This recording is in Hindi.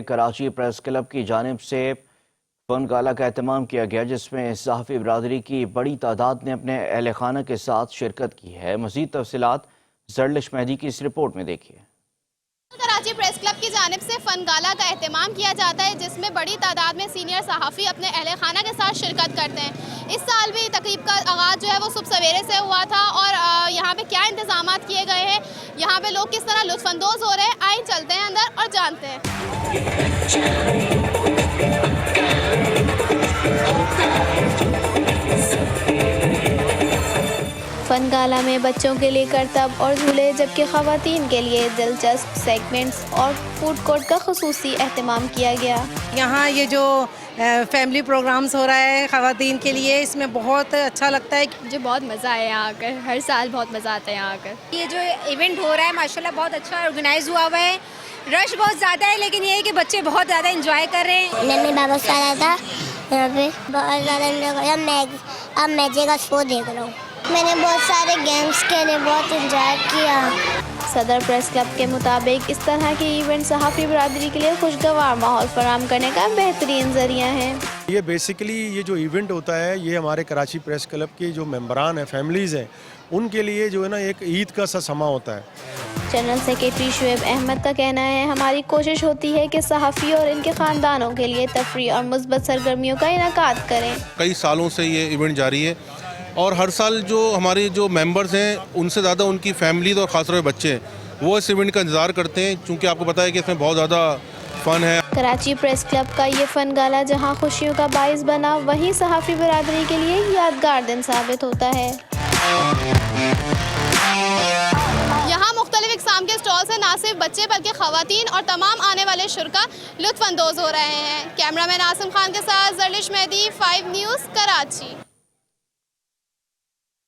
कराची प्रेस क्लब की जानिब से फन गाला का एहतमाम किया गया, जिसमें सहाफ़ी बिरादरी की बड़ी तादाद ने अपने अहल खाना के साथ शिरकत की है। मज़ीद तफसीलात जरलिश मेहदी की इस रिपोर्ट में देखिए। कराची प्रेस क्लब की जानिब से फन गाला का एहतमाम किया जाता है, जिसमें बड़ी तादाद में सीनियर सहाफ़ी अपने अहल खाना के साथ शिरकत करते हैं। इस साल भी तकरीब का आगाज़ जो है वो सुबह सवेरे से हुआ था और यहाँ पे क्या इंतजाम किए गए हैं, यहाँ पे लोग किस तरह लुत्फ़अंदोज़ हो रहे हैं, आइए चलते हैं अंदर और जानते हैं। फन गाला में बच्चों के लिए करतब और झूले, जबकि ख़वातीन के लिए दिलचस्प सेगमेंट्स और फूड कोर्ट का ख़ुसूसी एहतमाम किया गया। यहाँ ये जो फैमिली प्रोग्राम्स हो रहा है ख़वातीन के लिए, इसमें बहुत अच्छा लगता है। मुझे बहुत मज़ा आया यहाँ आकर, हर साल बहुत मज़ा आता है यहाँ आकर। ये जो इवेंट हो रहा है माशाल्लाह बहुत अच्छा ऑर्गेनाइज हुआ हुआ है। रश बहुत ज़्यादा है, लेकिन ये है कि बच्चे बहुत ज़्यादा इंजॉय कर रहे हैं। मैंने बाबा सारा था यहाँ पे, बहुत ज़्यादा इंजॉय किया। अब मैजिक का शो देख रहा हूँ। मैंने बहुत सारे गेम्स खेले, बहुत इंजॉय किया। सदर प्रेस क्लब के मुताबिक इस तरह के इवेंट सहाफ़ी बिरादरी के लिए खुशगवार माहौल फराहम करने का बेहतरीन जरिया है। ये बेसिकली ये जो इवेंट होता है, ये हमारे कराची प्रेस क्लब के जो मेंबरान हैं, फैमिलीज़ हैं, उनके लिए जो है ना एक ईद का सा समा होता है। जनरल सेक्रेटरी शुएब अहमद का कहना है, हमारी कोशिश होती है कि सहाफ़ी और इनके ख़ानदानों के लिए तफरी और मुस्बत सरगर्मियों का इनेकाद करें। कई सालों से ये इवेंट जारी है और हर साल जो हमारे जो मेंबर्स हैं, उनसे ज़्यादा उनकी फैमिलीज और ख़ासतौर पर बच्चे हैं, वो इस इवेंट का इंतज़ार करते हैं, क्योंकि आपको पता है कि इसमें बहुत ज़्यादा फ़न है। कराची प्रेस क्लब का ये फन गाला जहां खुशियों का बाइस बना, वहीं सहाफ़ी बिरादरी के लिए यादगार दिन साबित होता है। यहाँ मुख्तलिफ इक़साम के स्टॉल से ना सिर्फ बच्चे बल्कि ख़वातीन और तमाम आने वाले शुरका लुत्फ़अंदोज़ हो रहे हैं। कैमरामैन आसिम खान के साथ जरलिश मेहदी, 5 न्यूज़, कराची।